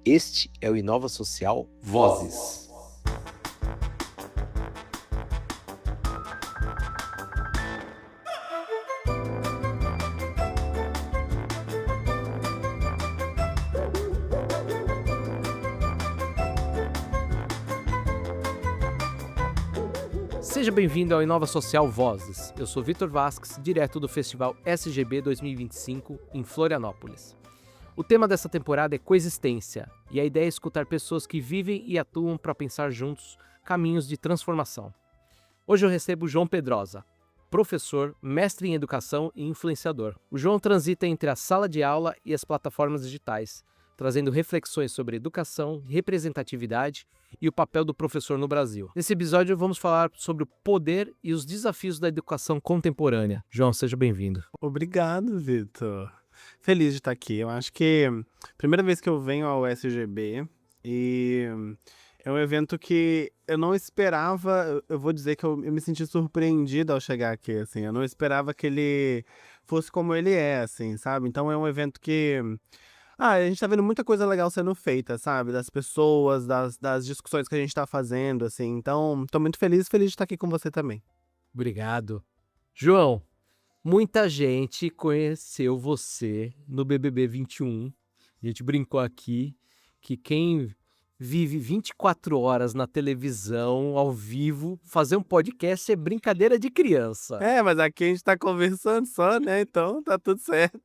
Este é o Inova Social Vozes. Seja bem-vindo ao Inova Social Vozes. Eu sou Vitor Vasques, direto do Festival SGB 2025 em Florianópolis. O tema dessa temporada é coexistência, e a ideia é escutar pessoas que vivem e atuam para pensar juntos caminhos de transformação. Hoje eu recebo João Pedrosa, professor, mestre em educação e influenciador. O João transita entre a sala de aula e as plataformas digitais, trazendo reflexões sobre educação, representatividade e o papel do professor no Brasil. Nesse episódio vamos falar sobre o poder e os desafios da educação contemporânea. João, seja bem-vindo. Obrigado, Vitor. Feliz de estar aqui. Eu acho que primeira vez que eu venho ao SGB e é um evento que eu não esperava. Eu vou dizer que eu me senti surpreendido ao chegar aqui, assim. Eu não esperava que ele fosse como ele é, assim, sabe? Então é um evento que a gente tá vendo muita coisa legal sendo feita, sabe? Das pessoas, das discussões que a gente tá fazendo, assim. Então, tô muito feliz de estar aqui com você também. Obrigado. João, muita gente conheceu você no BBB 21. A gente brincou aqui que quem vive 24 horas na televisão, ao vivo, fazer um podcast é brincadeira de criança. É, mas aqui a gente tá conversando só, né? Então tá tudo certo.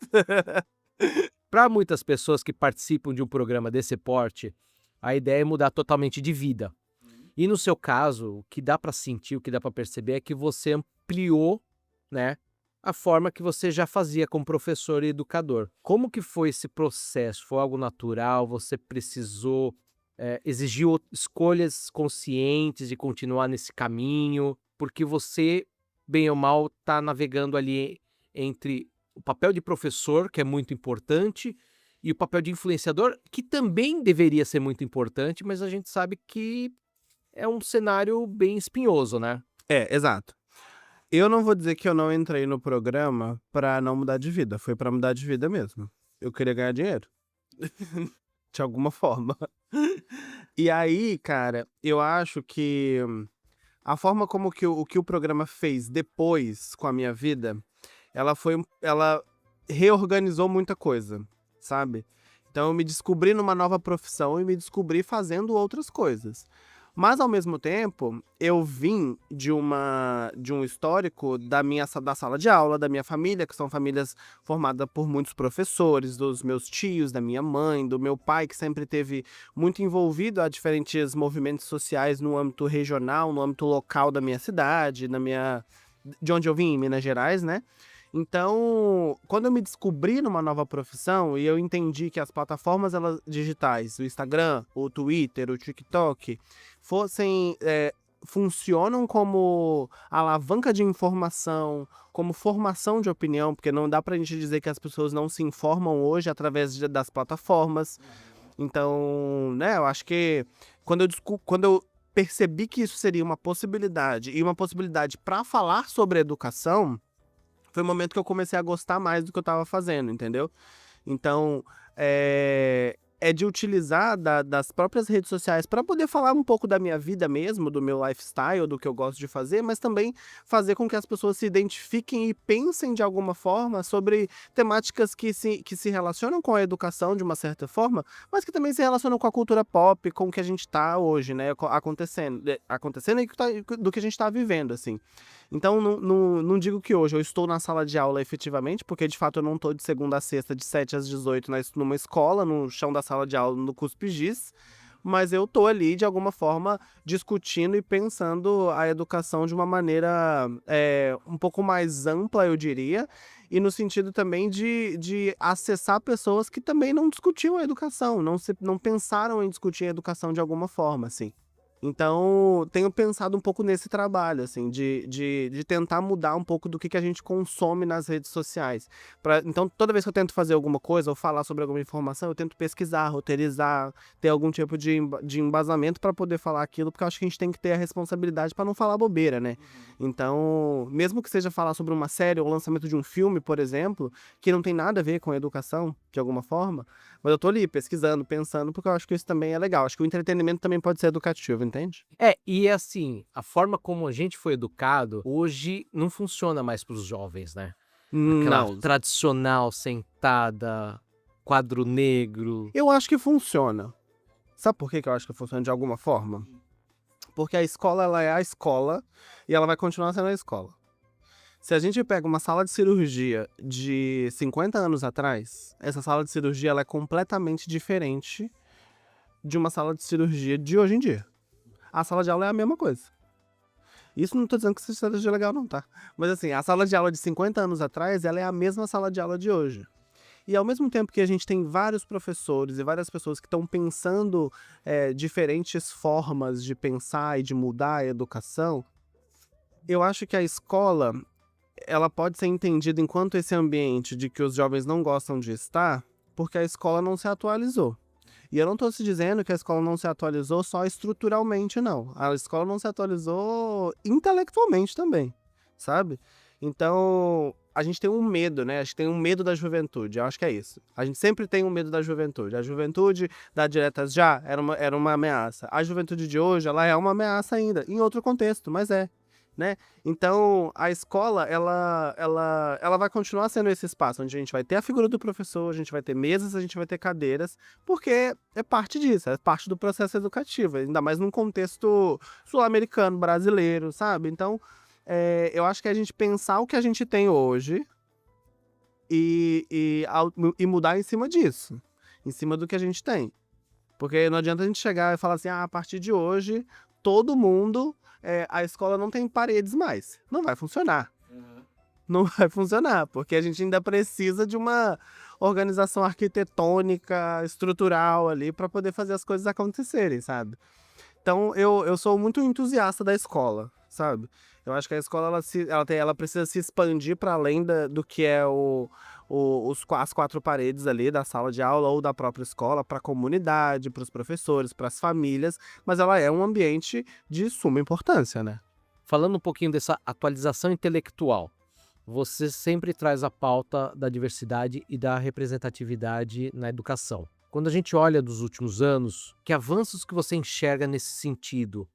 Para muitas pessoas que participam de um programa desse porte, a ideia é mudar totalmente de vida. E no seu caso, o que dá para sentir, o que dá para perceber é que você ampliou, né, a forma que você já fazia como professor e educador. Como que foi esse processo? Foi algo natural? Você precisou, exigiu escolhas conscientes de continuar nesse caminho? Porque você, bem ou mal, está navegando ali entre o papel de professor, que é muito importante, e o papel de influenciador, que também deveria ser muito importante, mas a gente sabe que é um cenário bem espinhoso, né? É, exato. Eu não vou dizer que eu não entrei no programa pra não mudar de vida. Foi pra mudar de vida mesmo. Eu queria ganhar dinheiro. De alguma forma. E aí, cara, eu acho que a forma como o que o programa fez depois com a minha vida, ela reorganizou muita coisa, sabe? Então eu me descobri numa nova profissão e me descobri fazendo outras coisas. Mas, ao mesmo tempo, eu vim de um histórico da sala de aula, da minha família, que são famílias formadas por muitos professores, dos meus tios, da minha mãe, do meu pai, que sempre esteve muito envolvido a diferentes movimentos sociais no âmbito regional, no âmbito local da minha cidade, de onde eu vim, em Minas Gerais, né? Então, quando eu me descobri numa nova profissão e eu entendi que as plataformas digitais, o Instagram, o Twitter, o TikTok, funcionam como alavanca de informação, como formação de opinião, porque não dá pra gente dizer que as pessoas não se informam hoje através das plataformas. Então, né, eu acho que quando eu percebi que isso seria uma possibilidade, e uma possibilidade para falar sobre educação, foi o momento que eu comecei a gostar mais do que eu estava fazendo, entendeu? Então, é de utilizar das próprias redes sociais para poder falar um pouco da minha vida mesmo, do meu lifestyle, do que eu gosto de fazer, mas também fazer com que as pessoas se identifiquem e pensem de alguma forma sobre temáticas que se relacionam com a educação de uma certa forma, mas que também se relacionam com a cultura pop, com o que a gente está hoje, né, acontecendo e do que a gente está vivendo, assim. Então, não digo que hoje eu estou na sala de aula efetivamente, porque de fato eu não estou de segunda a sexta, de 7 às 18 numa escola, no chão da sala de aula, no Cuspigis, mas eu estou ali de alguma forma discutindo e pensando a educação de uma maneira um pouco mais ampla, eu diria, e no sentido também de acessar pessoas que também não discutiam a educação, não pensaram em discutir a educação de alguma forma, assim. Então, tenho pensado um pouco nesse trabalho, assim, de tentar mudar um pouco do que a gente consome nas redes sociais. Então, toda vez que eu tento fazer alguma coisa ou falar sobre alguma informação, eu tento pesquisar, roteirizar, ter algum tipo de embasamento para poder falar aquilo, porque eu acho que a gente tem que ter a responsabilidade para não falar bobeira, né? Então, mesmo que seja falar sobre uma série ou o lançamento de um filme, por exemplo, que não tem nada a ver com a educação, de alguma forma, mas eu tô ali pesquisando, pensando, porque eu acho que isso também é legal. Acho que o entretenimento também pode ser educativo, entende? E assim, a forma como a gente foi educado, hoje não funciona mais para os jovens, né? Aquela Não. tradicional sentada, quadro negro. Eu acho que funciona. Sabe por que eu acho que funciona de alguma forma? Porque a escola, ela é a escola e ela vai continuar sendo a escola. Se a gente pega uma sala de cirurgia de 50 anos atrás, essa sala de cirurgia ela é completamente diferente de uma sala de cirurgia de hoje em dia. A sala de aula é a mesma coisa. Isso não tô dizendo que essa cirurgia é legal não, tá? Mas assim, a sala de aula de 50 anos atrás, ela é a mesma sala de aula de hoje. E ao mesmo tempo que a gente tem vários professores e várias pessoas que estão pensando diferentes formas de pensar e de mudar a educação, eu acho que a escola ela pode ser entendida enquanto esse ambiente de que os jovens não gostam de estar, porque a escola não se atualizou. E eu não estou se dizendo que a escola não se atualizou só estruturalmente, não. A escola não se atualizou intelectualmente também, sabe? Então, a gente tem um medo, né? A gente tem um medo da juventude, eu acho que é isso. A gente sempre tem um medo da juventude. A juventude da diretas já era uma ameaça. A juventude de hoje, ela é uma ameaça ainda, em outro contexto, mas é. Né? Então, a escola, ela vai continuar sendo esse espaço onde a gente vai ter a figura do professor, a gente vai ter mesas, a gente vai ter cadeiras, porque é parte disso, é parte do processo educativo, ainda mais num contexto sul-americano, brasileiro, sabe? Então, eu acho que a gente pensar o que a gente tem hoje e mudar em cima disso, em cima do que a gente tem. Porque não adianta a gente chegar e falar assim, a partir de hoje, todo mundo... a escola não tem paredes mais. Não vai funcionar. Não vai funcionar, porque a gente ainda precisa de uma organização arquitetônica, estrutural ali para poder fazer as coisas acontecerem, sabe? Então, eu sou muito entusiasta da escola, sabe? Eu acho que a escola ela precisa se expandir para além do que é as quatro paredes ali da sala de aula ou da própria escola, para a comunidade, para os professores, para as famílias, mas ela é um ambiente de suma importância, né? Falando um pouquinho dessa atualização intelectual, você sempre traz a pauta da diversidade e da representatividade na educação. Quando a gente olha dos últimos anos, que avanços que você enxerga nesse sentido?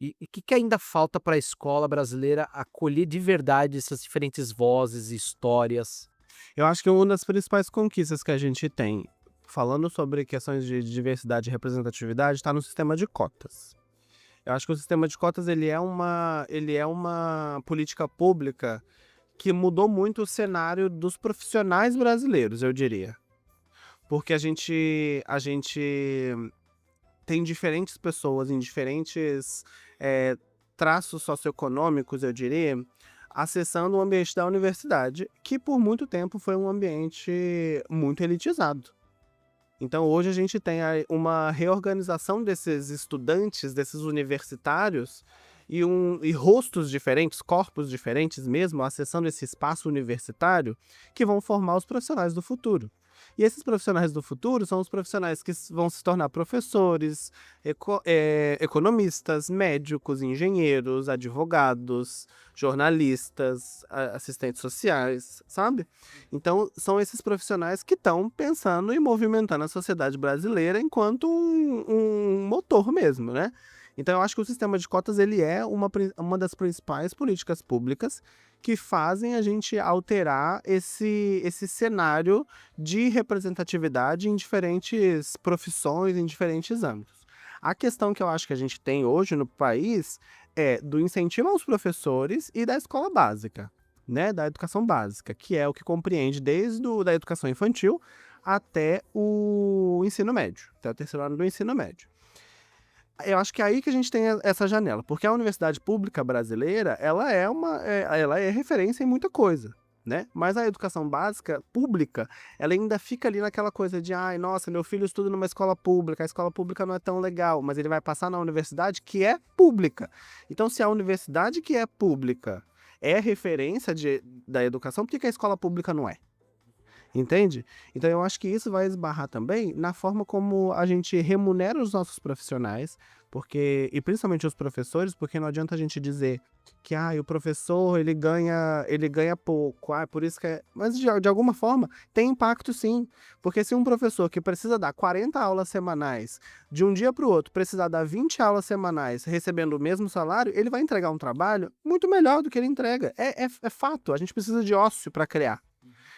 E o que ainda falta para a escola brasileira acolher de verdade essas diferentes vozes e histórias? Eu acho que uma das principais conquistas que a gente tem, falando sobre questões de diversidade e representatividade, está no sistema de cotas. Eu acho que o sistema de cotas ele é uma política pública que mudou muito o cenário dos profissionais brasileiros, eu diria. Porque a gente tem diferentes pessoas em diferentes traços socioeconômicos, eu diria, acessando o ambiente da universidade, que por muito tempo foi um ambiente muito elitizado. Então hoje a gente tem uma reorganização desses estudantes, desses universitários, e rostos diferentes, corpos diferentes mesmo, acessando esse espaço universitário, que vão formar os profissionais do futuro. E esses profissionais do futuro são os profissionais que vão se tornar professores, economistas, médicos, engenheiros, advogados, jornalistas, assistentes sociais, sabe? Então, são esses profissionais que estão pensando e movimentando a sociedade brasileira enquanto um motor mesmo, né? Então, eu acho que o sistema de cotas ele é uma das principais políticas públicas que fazem a gente alterar esse cenário de representatividade em diferentes profissões, em diferentes âmbitos. A questão que eu acho que a gente tem hoje no país é do incentivo aos professores e da escola básica, né, da educação básica, que é o que compreende desde da educação infantil até o ensino médio, até o terceiro ano do ensino médio. Eu acho que é aí que a gente tem essa janela, porque a universidade pública brasileira, ela é referência em muita coisa, né? Mas a educação básica pública, ela ainda fica ali naquela coisa de, ai, nossa, meu filho estuda numa escola pública, a escola pública não é tão legal, mas ele vai passar na universidade que é pública. Então, se a universidade que é pública é referência da educação, por que a escola pública não é? Entende? Então eu acho que isso vai esbarrar também na forma como a gente remunera os nossos profissionais, e principalmente os professores, porque não adianta a gente dizer que o professor ele ganha pouco, por isso que é. Mas de alguma forma tem impacto sim. Porque se um professor que precisa dar 40 aulas semanais, de um dia para o outro, precisar dar 20 aulas semanais recebendo o mesmo salário, ele vai entregar um trabalho muito melhor do que ele entrega. É fato, a gente precisa de ócio para criar.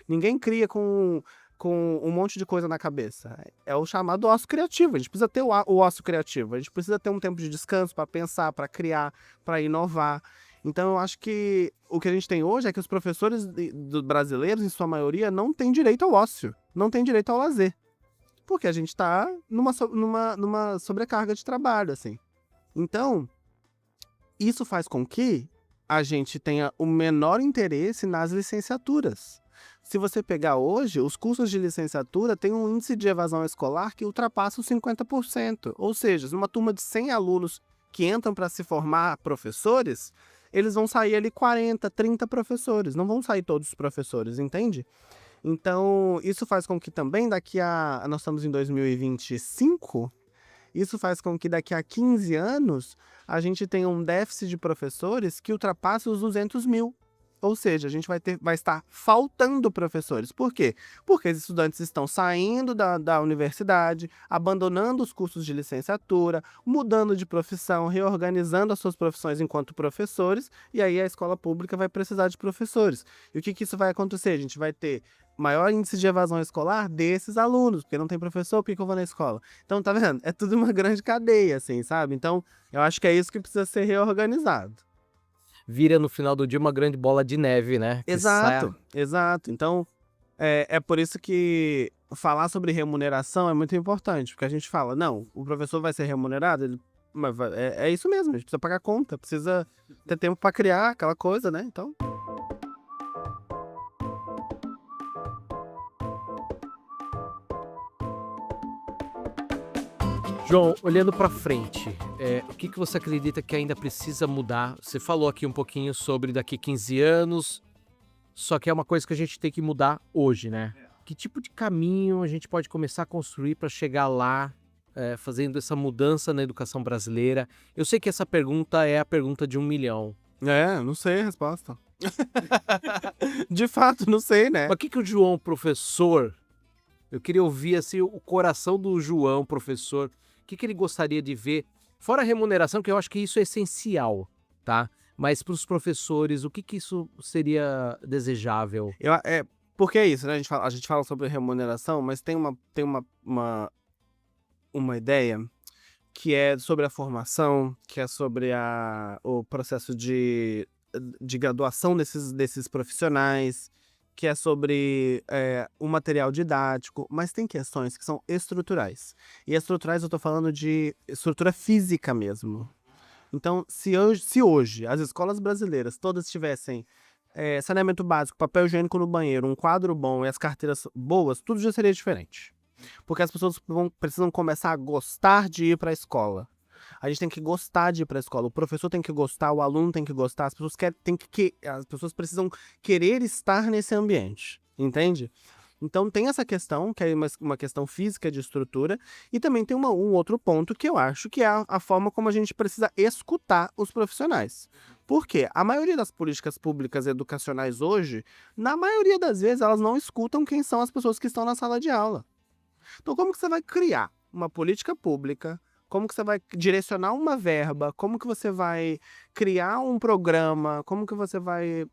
Ninguém cria com um monte de coisa na cabeça. É o chamado ócio criativo. A gente precisa ter o ócio criativo. A gente precisa ter um tempo de descanso para pensar, para criar, para inovar. Então, eu acho que o que a gente tem hoje é que os professores brasileiros, em sua maioria, não têm direito ao ócio. Não têm direito ao lazer. Porque a gente está numa sobrecarga de trabalho, assim. Então, isso faz com que a gente tenha o menor interesse nas licenciaturas. Se você pegar hoje, os cursos de licenciatura têm um índice de evasão escolar que ultrapassa os 50%. Ou seja, numa turma de 100 alunos que entram para se formar professores, eles vão sair ali 40, 30 professores. Não vão sair todos os professores, entende? Então, isso faz com que também nós estamos em 2025, isso faz com que daqui a 15 anos a gente tenha um déficit de professores que ultrapasse os 200 mil. Ou seja, a gente vai estar faltando professores. Por quê? Porque os estudantes estão saindo da universidade, abandonando os cursos de licenciatura, mudando de profissão, reorganizando as suas profissões enquanto professores, e aí a escola pública vai precisar de professores. E o que isso vai acontecer? A gente vai ter maior índice de evasão escolar desses alunos, porque não tem professor, por que eu vou na escola? Então, tá vendo? É tudo uma grande cadeia, assim, sabe? Então, eu acho que é isso que precisa ser reorganizado. Vira no final do dia uma grande bola de neve, né? Exato. Então, é por isso que falar sobre remuneração é muito importante, porque a gente fala, não, o professor vai ser remunerado, mas é isso mesmo, a gente precisa pagar conta, precisa ter tempo para criar aquela coisa, né? Então... João, olhando para frente, o que você acredita que ainda precisa mudar? Você falou aqui um pouquinho sobre daqui 15 anos, só que é uma coisa que a gente tem que mudar hoje, né? Que tipo de caminho a gente pode começar a construir para chegar lá, fazendo essa mudança na educação brasileira? Eu sei que essa pergunta é a pergunta de 1 milhão. não sei a resposta. De fato, não sei, né? Mas o que o João, professor, eu queria ouvir assim, o coração do João, professor, o que ele gostaria de ver, fora a remuneração, que eu acho que isso é essencial, tá? Mas para os professores, o que isso seria desejável? Porque é isso, né? A gente fala sobre remuneração, mas tem uma ideia que é sobre a formação, que é sobre o processo de graduação desses profissionais, que é sobre o material didático, mas tem questões que são estruturais. E estruturais eu tô falando de estrutura física mesmo. Então, se hoje as escolas brasileiras todas tivessem saneamento básico, papel higiênico no banheiro, um quadro bom e as carteiras boas, tudo já seria diferente. Porque as pessoas precisam começar a gostar de ir para a escola. A gente tem que gostar de ir para a escola. O professor tem que gostar, o aluno tem que gostar, as pessoas precisam querer estar nesse ambiente, entende? Então tem essa questão, que é uma questão física de estrutura, e também tem um outro ponto que eu acho que é a forma como a gente precisa escutar os profissionais. Por quê? A maioria das políticas públicas educacionais hoje, na maioria das vezes, elas não escutam quem são as pessoas que estão na sala de aula. Então como que você vai criar uma política pública? Como que você vai direcionar uma verba? Como que você vai criar um programa? Como que você vai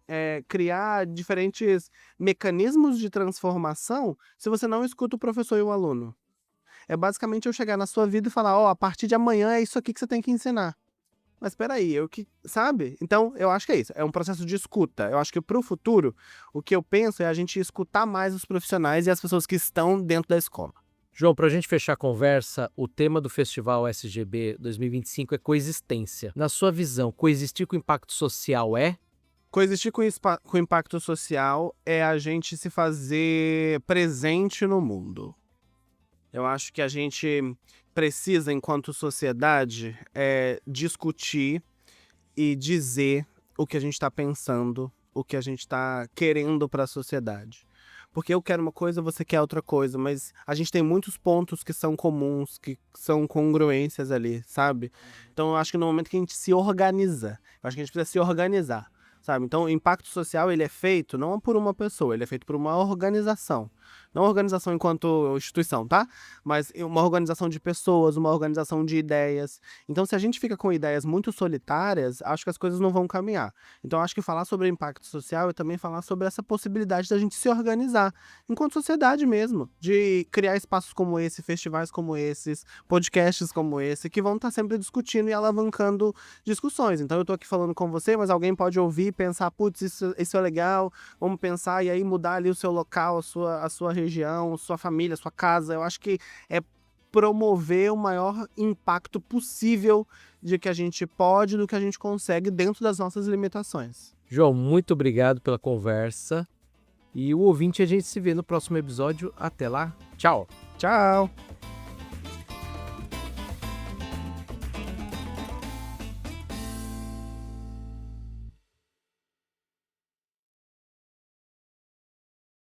criar diferentes mecanismos de transformação se você não escuta o professor e o aluno? É basicamente eu chegar na sua vida e falar, a partir de amanhã é isso aqui que você tem que ensinar. Mas peraí, sabe? Então, eu acho que é isso. É um processo de escuta. Eu acho que pro futuro, o que eu penso é a gente escutar mais os profissionais e as pessoas que estão dentro da escola. João, para a gente fechar a conversa, o tema do Festival SGB 2025 é coexistência. Na sua visão, coexistir com impacto social é? Coexistir com impacto social é a gente se fazer presente no mundo. Eu acho que a gente precisa, enquanto sociedade, discutir e dizer o que a gente está pensando, o que a gente está querendo para a sociedade. Porque eu quero uma coisa, você quer outra coisa, mas a gente tem muitos pontos que são comuns, que são congruências ali, sabe? Então eu acho que no momento que a gente se organiza, eu acho que a gente precisa se organizar, sabe? Então o impacto social, ele é feito não por uma pessoa, ele é feito por uma organização. Não organização enquanto instituição, tá? Mas uma organização de pessoas, uma organização de ideias. Então, se a gente fica com ideias muito solitárias, acho que as coisas não vão caminhar. Então, acho que falar sobre impacto social é também falar sobre essa possibilidade da gente se organizar, enquanto sociedade mesmo, de criar espaços como esse, festivais como esses, podcasts como esse, que vão estar sempre discutindo e alavancando discussões. Então, eu tô aqui falando com você, mas alguém pode ouvir e pensar, putz, isso é legal, vamos pensar, e aí mudar ali o seu local, a sua região, sua família, sua casa. Eu acho que é promover o maior impacto possível de que a gente pode, do que a gente consegue dentro das nossas limitações. João, muito obrigado pela conversa. E o ouvinte, a gente se vê no próximo episódio. Até lá. Tchau. Tchau!